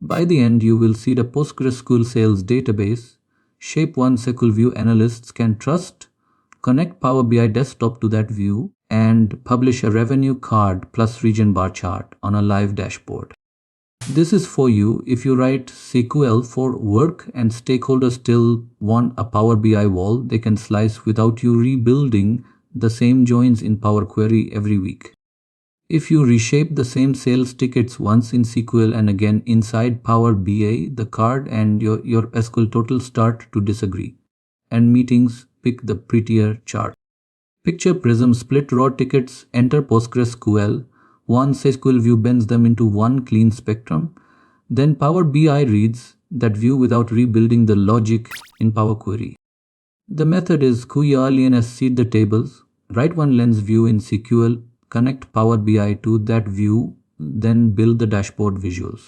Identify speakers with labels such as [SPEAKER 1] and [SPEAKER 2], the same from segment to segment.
[SPEAKER 1] By the end, you will see the PostgreSQL sales database, shape one SQL view analysts can trust, connect Power BI desktop to that view, and publish a revenue card plus region bar chart on a live dashboard. This is for you if you write SQL for work and stakeholders still want a Power BI wall they can slice without you rebuilding the same joins in Power Query every week. If you reshape the same sales tickets once in SQL and again inside Power BI, the card and your SQL total start to disagree, and meetings pick the prettier chart. Picture Prism split raw tickets, enter PostgreSQL, one SQL view bends them into one clean spectrum, then Power BI reads that view without rebuilding the logic in Power Query. The method is QE as seed the tables, write one lens view in SQL, connect Power BI to that view, then build the dashboard visuals.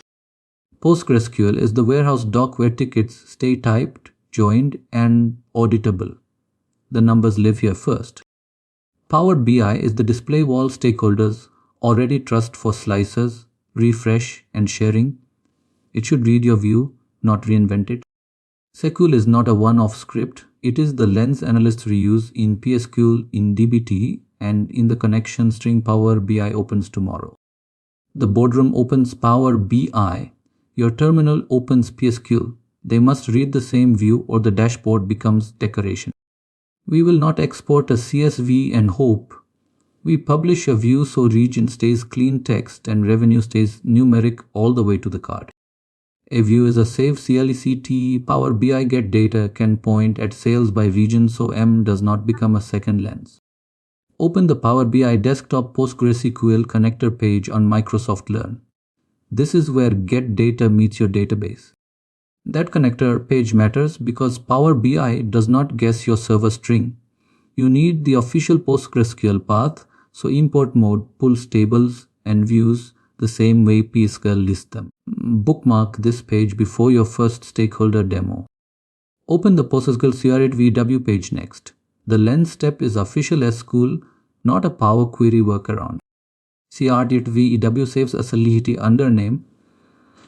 [SPEAKER 1] PostgreSQL is the warehouse doc where tickets stay typed, joined, and auditable. The numbers live here first. Power BI is the display wall stakeholders already trust for slicers, refresh, and sharing. It should read your view, not reinvent it. SQL is not a one-off script. It is the lens analysts reuse in psql, in dbt, and in the connection string Power BI opens tomorrow. The boardroom opens Power BI. Your terminal opens psql. They must read the same view or the dashboard becomes decoration. We will not export a CSV and hope. We publish a view so region stays clean text and revenue stays numeric all the way to the card. A view is a save CLECT. Power BI Get Data can point at sales by region so M does not become a second lens. Open the Power BI desktop PostgreSQL connector page on Microsoft Learn. This is where Get Data meets your database. That connector page matters because Power BI does not guess your server string. You need the official PostgreSQL path, so import mode pulls tables and views the same way psql lists them. Bookmark this page before your first stakeholder demo. Open the PostgreSQL CR8VW page next. The lens step is official SQL, not a Power Query workaround. CR8VW saves a Salihity undername.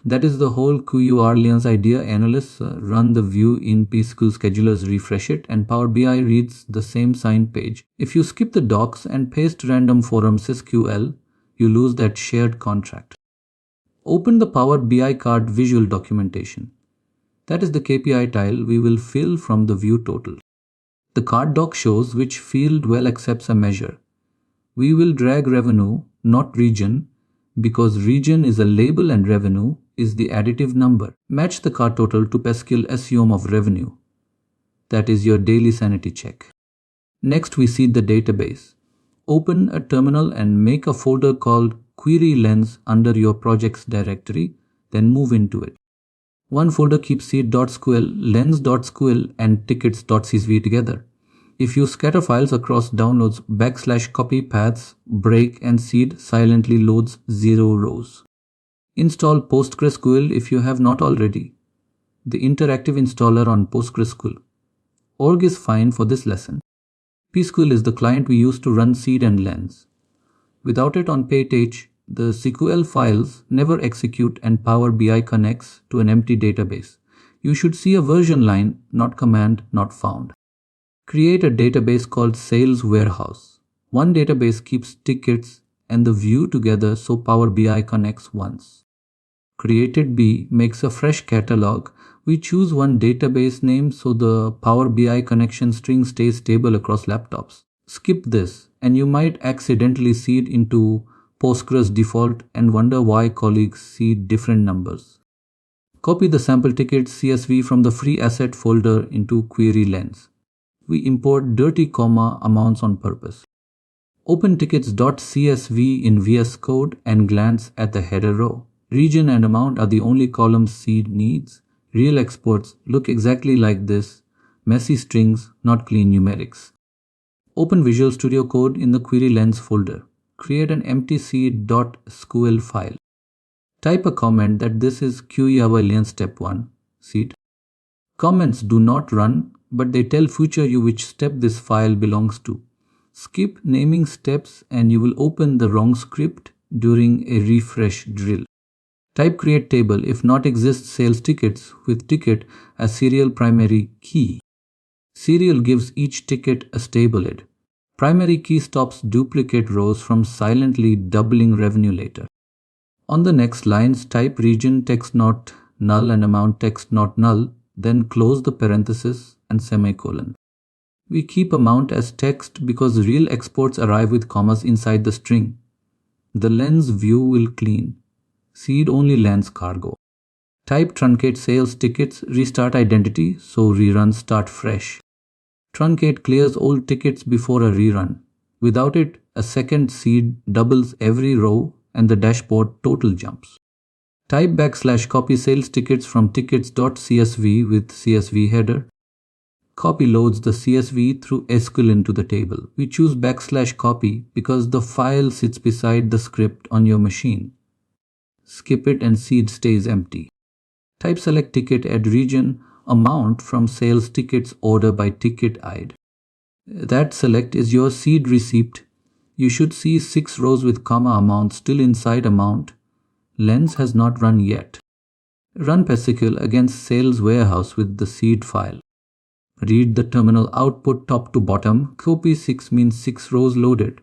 [SPEAKER 1] That is the whole QURLians idea. Analysts run the view in psql, schedulers refresh it, and Power BI reads the same signed page. If you skip the docs and paste random forums SQL, you lose that shared contract. Open the Power BI card visual documentation. That is the KPI tile we will fill from the view total. The card doc shows which field well accepts a measure. We will drag revenue, not region, because region is a label and revenue is the additive number. Match the card total to psql assume of revenue. That is your daily sanity check. Next, we seed the database. Open a terminal and make a folder called Query Lens under your projects directory, then move into it. One folder keeps seed.sql, lens.sql, and tickets.csv together. If you scatter files across downloads, \copy paths, break, and seed silently loads 0 rows. Install PostgreSQL if you have not already. The interactive installer on PostgreSQL. Org is fine for this lesson. psql is the client we use to run seed and lens. Without it on page, the SQL files never execute and Power BI connects to an empty database. You should see a version line, not command, not found. Create a database called Sales Warehouse. One database keeps tickets and the view together so Power BI connects once. Created B makes a fresh catalog. We choose one database name so the Power BI connection string stays stable across laptops. Skip this and you might accidentally seed into Postgres default and wonder why colleagues see different numbers. Copy the sample ticket CSV from the free asset folder into Query Lens. We import dirty comma amounts on purpose. Open tickets.csv in VS Code and glance at the header row. Region and amount are the only columns seed needs. Real exports look exactly like this. Messy strings, not clean numerics. Open Visual Studio Code in the Query Lens folder. Create an empty seed.sql file. Type a comment that this is QEAValian step 1, seed. Comments do not run, but they tell future you which step this file belongs to. Skip naming steps and you will open the wrong script during a refresh drill. Type create table if not exists sales tickets with ticket as serial primary key. Serial gives each ticket a stable id. Primary key stops duplicate rows from silently doubling revenue later. On the next lines, type region text not null and amount text not null, then close the parenthesis and semicolon. We keep amount as text because real exports arrive with commas inside the string. The lens view will clean. Seed only lands cargo. Type truncate sales tickets restart identity so reruns start fresh. Truncate clears old tickets before a rerun. Without it, a second seed doubles every row and the dashboard total jumps. Type \copy sales tickets from tickets.csv with CSV header. Copy loads the CSV through SQL into the table. We choose \copy because the file sits beside the script on your machine. Skip it and seed stays empty. Type select ticket add region amount from sales tickets order by ticket ID. That select is your seed receipt. You should see 6 rows with comma amount still inside amount. Lens has not run yet. Run psql against sales warehouse with the seed file. Read the terminal output top to bottom. Copy 6 means 6 rows loaded.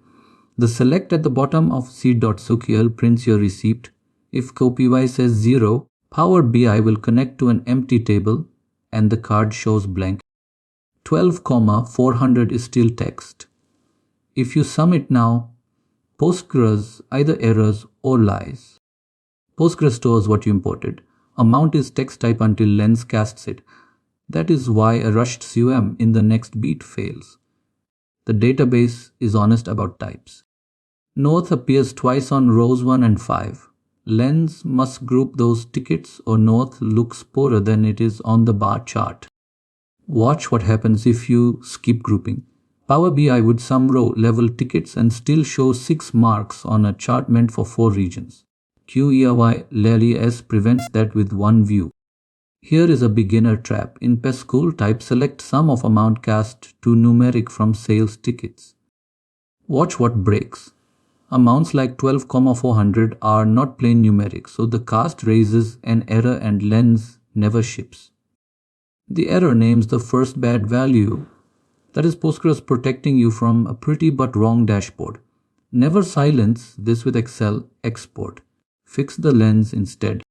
[SPEAKER 1] The select at the bottom of seed.sql prints your receipt. If copy says 0, Power BI will connect to an empty table and the card shows blank. 12,400 is still text. If you sum it now, Postgres either errors or lies. Postgres stores what you imported. Amount is text type until lens casts it. That is why a rushed CUM in the next beat fails. The database is honest about types. North appears twice on rows 1 and 5. Lens must group those tickets or North looks poorer than it is on the bar chart. Watch what happens if you skip grouping. Power BI would sum row level tickets and still show 6 marks on a chart meant for 4 regions. QERY prevents that with one view. Here is a beginner trap. In psql, type select sum of amount cast to numeric from sales tickets. Watch what breaks. Amounts like 12,400 are not plain numeric, so the cast raises an error and lens never ships. The error names the first bad value. That is Postgres protecting you from a pretty but wrong dashboard. Never silence this with Excel export. Fix the lens instead.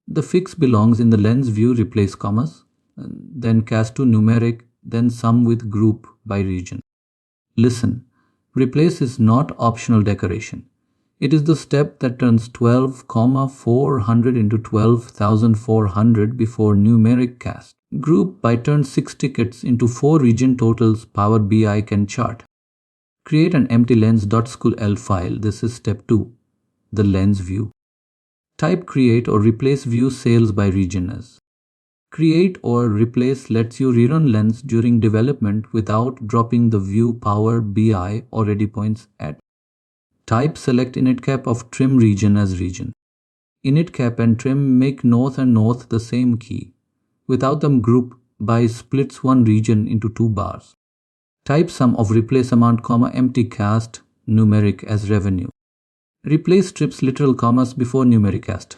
[SPEAKER 1] The fix belongs in the lens view, replace commas, then cast to numeric, then sum with group by region. Listen, replace is not optional decoration. It is the step that turns 12,400 into 12,400 before numeric cast. Group by turn 6 tickets into 4 region totals Power BI can chart. Create an empty lens.sql file. This is step 2, the lens view. Type create or replace view sales by region as. Create or replace lets you rerun lens during development without dropping the view Power BI already points at. Type select initcap of trim region as region. Initcap and trim make north and north the same key. Without them, group by splits one region into 2 bars. Type sum of replace amount comma empty cast numeric as revenue. Replace strips literal commas before numeric cast.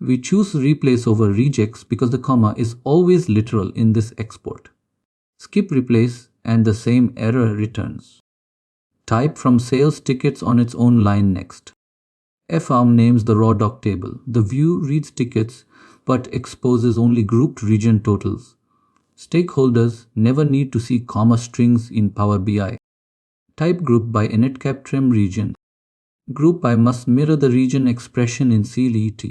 [SPEAKER 1] We choose replace over rejects because the comma is always literal in this export. Skip replace and the same error returns. Type from sales tickets on its own line next. farm names the raw doc table. The view reads tickets but exposes only grouped region totals. Stakeholders never need to see comma strings in Power BI. Type group by initcap trim region. Group by must mirror the region expression in CLET.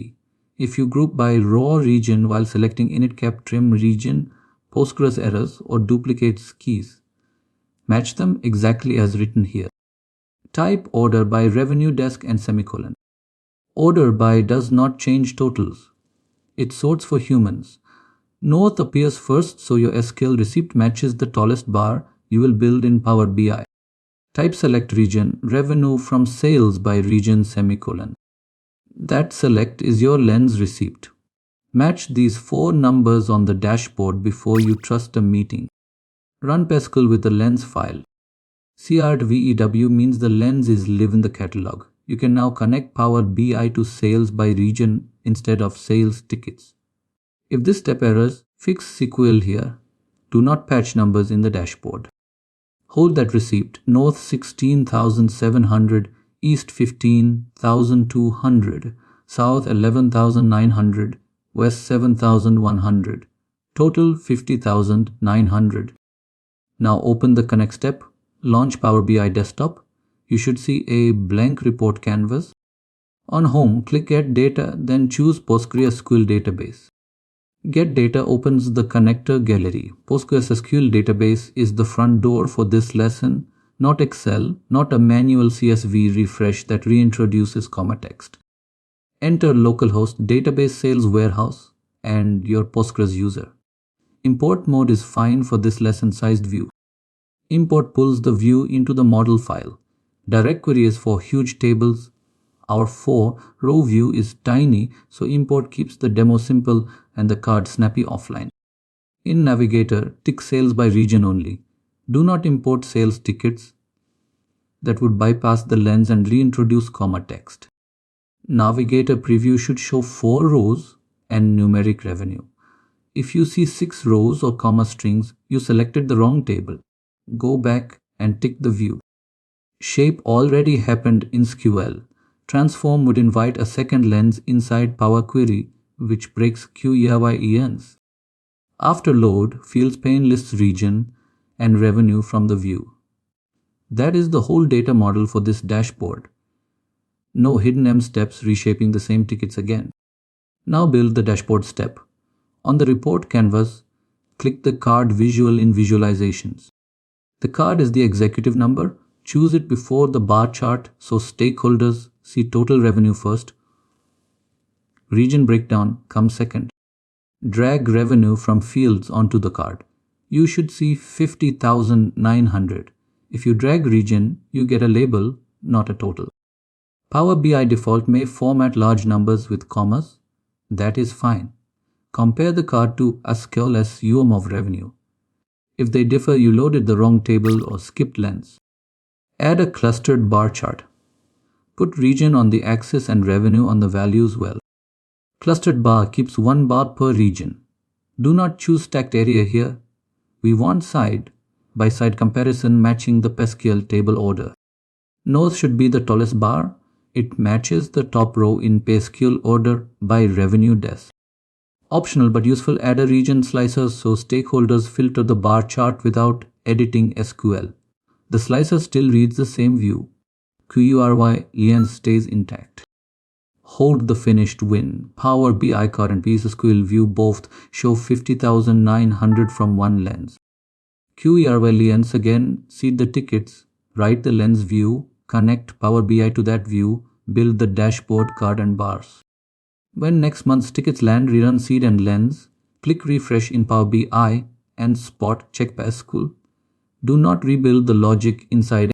[SPEAKER 1] If you group by raw region while selecting initcap trim region, Postgres errors or duplicates keys. Match them exactly as written here. Type order by revenue desk and semicolon. Order by does not change totals. It sorts for humans. North appears first, so your SQL receipt matches the tallest bar you will build in Power BI. Type select region, revenue from sales by region semicolon. That select is your lens receipt. Match these 4 numbers on the dashboard before you trust a meeting. Run psql with the lens file. CRDVEW means the lens is live in the catalog. You can now connect Power BI to sales by region instead of sales tickets. If this step errors, fix SQL here. Do not patch numbers in the dashboard. Hold that receipt, north 16,700, east 15,200, south 11,900, west 7,100, total 50,900. Now open the Connect step, launch Power BI Desktop. You should see a blank report canvas. On Home, click Get Data, then choose PostgreSQL Database. Get Data opens the connector gallery. PostgreSQL database is the front door for this lesson, not Excel, not a manual CSV refresh that reintroduces comma text. Enter localhost database sales warehouse and your Postgres user. Import mode is fine for this lesson sized view. Import pulls the view into the model file. Direct query is for huge tables. Our 4-row view is tiny, so import keeps the demo simple and the card snappy offline. In Navigator, tick sales by region only. Do not import sales tickets. That would bypass the lens and reintroduce comma text. Navigator preview should show 4 rows and numeric revenue. If you see 6 rows or comma strings, you selected the wrong table. Go back and tick the view. Shape already happened in SQL. Transform would invite a second lens inside Power Query, which breaks QERY-ENs. After load, fields pane lists region and revenue from the view. That is the whole data model for this dashboard. No hidden M steps reshaping the same tickets again. Now build the dashboard step. On the report canvas, click the card visual in Visualizations. The card is the executive number. Choose it before the bar chart so stakeholders see total revenue first. Region breakdown comes second. Drag revenue from fields onto the card. You should see 50,900. If you drag region, you get a label, not a total. Power BI default may format large numbers with commas. That is fine. Compare the card to ASCII as UM of revenue. If they differ, you loaded the wrong table or skipped lens. Add a clustered bar chart. Put region on the axis and revenue on the values well. Clustered bar keeps 1 bar per region. Do not choose stacked area here. We want side-by-side comparison matching the psql table order. North should be the tallest bar. It matches the top row in psql order by revenue desk. Optional but useful, add a region slicer so stakeholders filter the bar chart without editing SQL. The slicer still reads the same view. QURY-EN stays intact. Hold the finished win. Power BI card and psql view both show 50,900 from one lens. QURY-ENs again seed the tickets, write the lens view, connect Power BI to that view, build the dashboard card and bars. When next month's tickets land, rerun seed and lens, click refresh in Power BI and spot check psql. Do not rebuild the logic inside